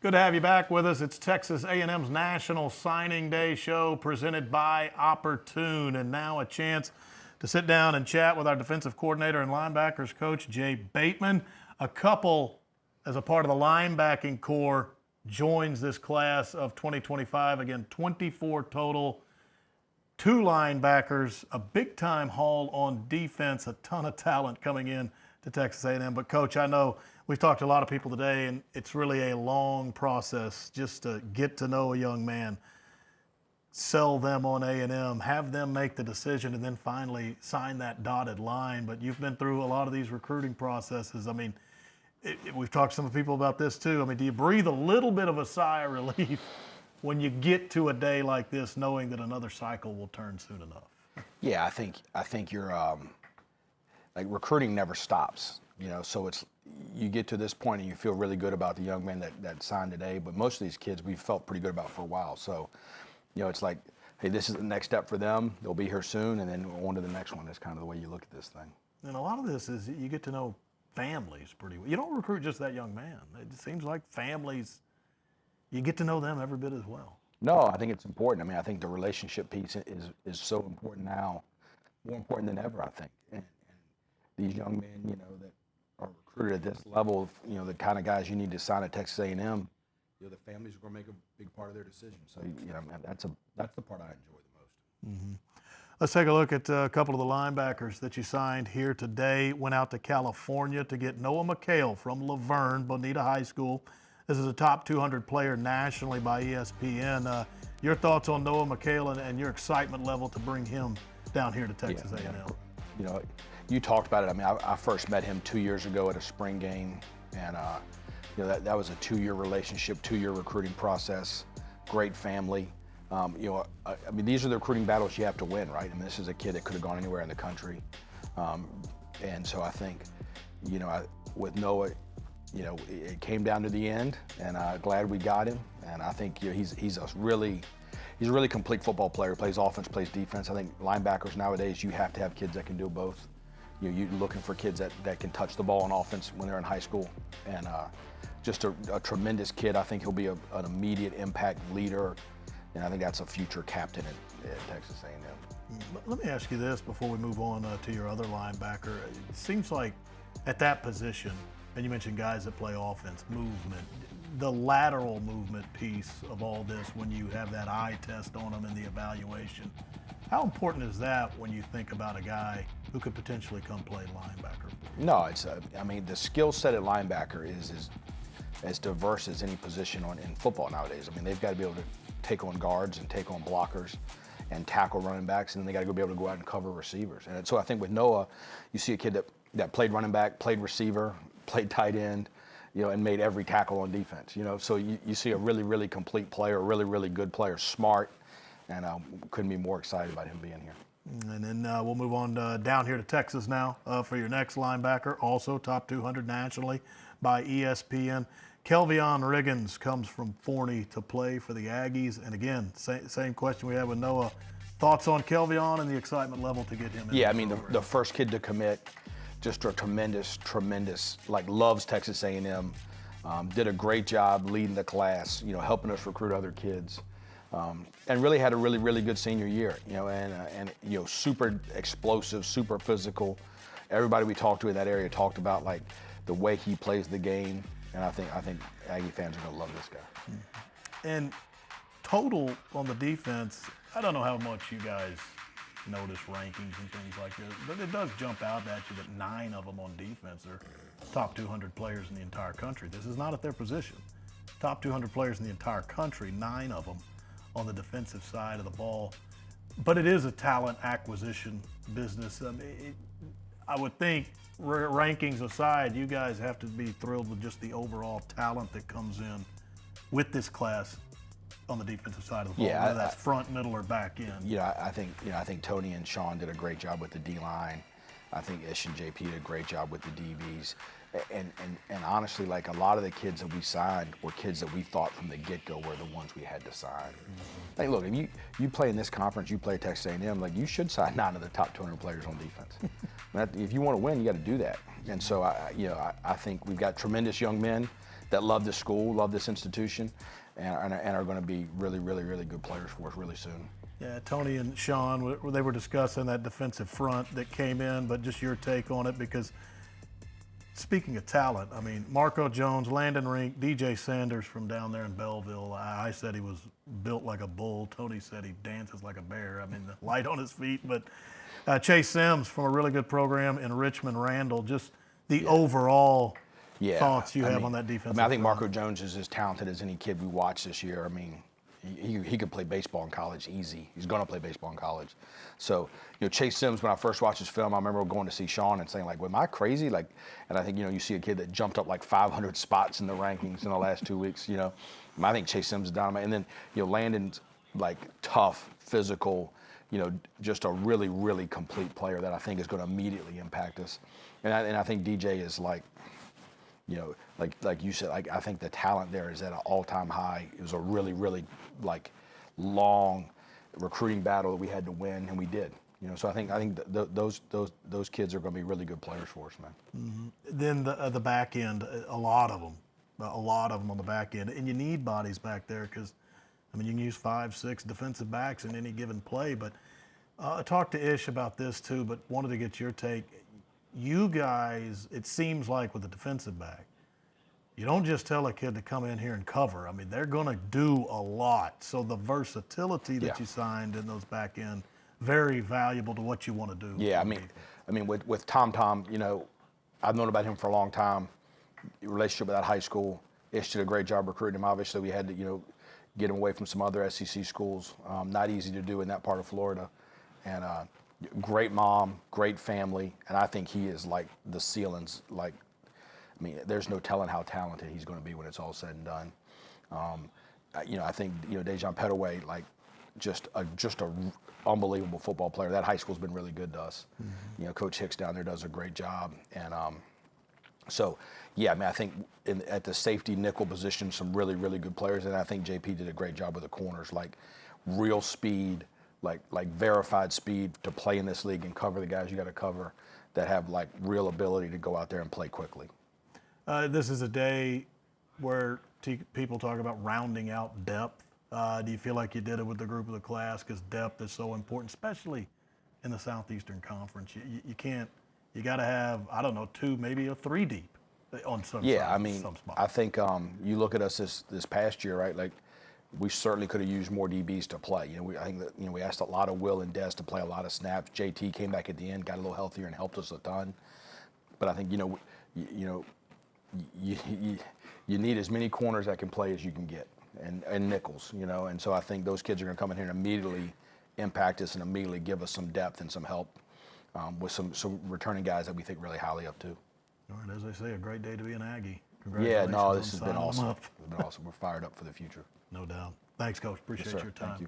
Good to have you back with us. It's Texas A&M's National Signing Day show presented by Opportune. And now a chance to sit down and chat with our defensive coordinator and linebackers coach, Jay Bateman. A couple, as a part of the linebacking core, joins this class of 2025. Again, 24 total, 2 linebackers, a big-time haul on defense, a ton of talent coming in to Texas A&M. But, Coach, I know we've talked to a lot of people today, and it's really a long process just to get to know a young man, sell them on A&M, have them make the decision, and then finally sign that dotted line. But you've been through a lot of these recruiting processes. I mean, we've talked to some people about this too. I mean, do you breathe a little bit of a sigh of relief when you get to a day like this, knowing that another cycle will turn soon enough? Yeah, I think you're like recruiting never stops. You know, so you get to this point and you feel really good about the young man that signed today. But most of these kids we've felt pretty good about for a while. So, you know, it's like, hey, this is the next step for them. They'll be here soon, and then on to the next one. That's kind of the way you look at this thing. And a lot of this is you get to know families pretty well. You don't recruit just that young man. It seems like families, you get to know them every bit as well. No, I think it's important. I mean, I think the relationship piece is so important now, more important than ever, I think. And these young men, you know, that are recruited at this level, you know, the kind of guys you need to sign at Texas A&M, you know, the families are going to make a big part of their decision. So, you know, that's the part I enjoy the most. Mm-hmm. Let's take a look at a couple of the linebackers that you signed here today. Went out to California to get Noah Mikhail from Laverne, Bonita High School. This is a top 200 player nationally by ESPN. Your thoughts on Noah Mikhail and your excitement level to bring him down here to Texas A&M? You know, you talked about it. I mean, I first met him 2 years ago at a spring game, and you know, that was a 2-year relationship, 2-year recruiting process. Great family. You know, I mean, these are the recruiting battles you have to win, right? I mean, this is a kid that could have gone anywhere in the country, and so I think, you know, with Noah, you know, it came down to the end, and I'm glad we got him. And I think, you know, he's a really complete football player. Plays offense, plays defense. I think linebackers nowadays, you have to have kids that can do both. You know, you're looking for kids that can touch the ball on offense when they're in high school, and just a tremendous kid. I think he'll be an immediate impact leader, and I think that's a future captain at Texas A&M. Let me ask you this before we move on to your other linebacker. It seems like at that position, and you mentioned guys that play offense, movement, the lateral movement piece of all this when you have that eye test on them in the evaluation. How important is that when you think about a guy who could potentially come play linebacker? No, I mean, the skill set at linebacker is as diverse as any position in football nowadays. I mean, they've got to be able to take on guards and take on blockers and tackle running backs, and then they got to be able to go out and cover receivers. And so I think with Noah, you see a kid that played running back, played receiver, played tight end, you know, and made every tackle on defense. You know, so you see a really, really complete player, a really, really good player, smart, and couldn't be more excited about him being here. And then we'll move on down here to Texas now for your next linebacker, also top 200 nationally by ESPN. Kelvion Riggins comes from Forney to play for the Aggies. And again, same question we had with Noah. Thoughts on Kelvion and the excitement level to get him in? Yeah, I mean, the first kid to commit, just a tremendous, like loves Texas A&M. Did a great job leading the class, you know, helping us recruit other kids. And really had a really good senior year, you know, and you know, super explosive, super physical. Everybody we talked to in that area talked about like the way he plays the game, and I think Aggie fans are gonna love this guy. And total on the defense, I don't know how much you guys notice rankings and things like this, but it does jump out at you that 9 of them on defense are top 200 players in the entire country. This is not at their position. Top 200 players in the entire country, 9 of them on the defensive side of the ball. But it is a talent acquisition business. I would think, rankings aside, you guys have to be thrilled with just the overall talent that comes in with this class on the defensive side of the ball, Yeah, whether that's front, middle, or back end. Yeah, I think Tony and Sean did a great job with the D-line. I think Ish and JP did a great job with the DBs. And honestly, like a lot of the kids that we signed were kids that we thought from the get-go were the ones we had to sign. Mm-hmm. Like, look, if you play in this conference, you play Texas A&M, like you should sign 9 of the top 200 players on defense. If you want to win, you got to do that. And so, I think we've got tremendous young men that love this school, love this institution, and are going to be really, really, really good players for us really soon. Yeah, Tony and Sean, they were discussing that defensive front that came in, but just your take on it, because speaking of talent, I mean, Marco Jones, Landon Rink, DJ Sanders from down there in Belleville. I said he was built like a bull. Tony said he dances like a bear. I mean, the light on his feet. But Chase Sims from a really good program in Richmond, Randall. Just the overall thoughts you have on that defense. I think Marco Jones is as talented as any kid we watched this year. I mean, he could play baseball in college easy. He's going to play baseball in college. So, Chase Sims, when I first watched his film, I remember going to see Sean and saying, like, well, am I crazy? Like, and I think, you see a kid that jumped up like 500 spots in the rankings in the last 2 weeks, I think Chase Sims is dynamite. And then, Landon's like tough, physical, just a really, really complete player that I think is going to immediately impact us. And I think DJ is like you said, I think the talent there is at an all-time high. It was a really, really long recruiting battle that we had to win, and we did. So I think those kids are going to be really good players for us, man. Mm-hmm. Then the back end, a lot of them on the back end, and you need bodies back there because, I mean, you can use 5, 6 defensive backs in any given play. But I talked to Ish about this too, but wanted to get your take. You guys, it seems like with the defensive back, you don't just tell a kid to come in here and cover. I mean, they're going to do a lot. So the versatility that you signed in those back end, very valuable to what you want to do. Yeah, I mean, with Tom, I've known about him for a long time. Relationship with that high school. Ish did a great job recruiting him. Obviously, we had to, get him away from some other SEC schools. Not easy to do in that part of Florida. And great mom, great family, and I think he is like the ceilings. There's no telling how talented he's going to be when it's all said and done. I think Dejan Petaway, just a unbelievable football player. That high school's been really good to us. Mm-hmm. Coach Hicks down there does a great job, and I think at the safety nickel position, some really, really good players, and I think JP did a great job with the corners, real speed. Like verified speed to play in this league and cover the guys you got to cover that have real ability to go out there and play quickly. This is a day where people talk about rounding out depth. Do you feel like you did it with the group of the class? Because depth is so important, especially in the Southeastern Conference. You can't. You got to have 2, maybe a 3 deep on some. Yeah, some spots. I think you look at us this past year, right? We certainly could have used more DBs to play. I think that we asked a lot of Will and Des to play a lot of snaps. JT came back at the end, got a little healthier, and helped us a ton. But I think you need as many corners that can play as you can get, and nickels. And so I think those kids are going to come in here and immediately impact us and immediately give us some depth and some help with some returning guys that we think really highly of too. All right, as I say, a great day to be an Aggie. Yeah, no, this has been awesome. It's been awesome. We're fired up for the future. No doubt. Thanks, Coach. Appreciate your time. Thank you.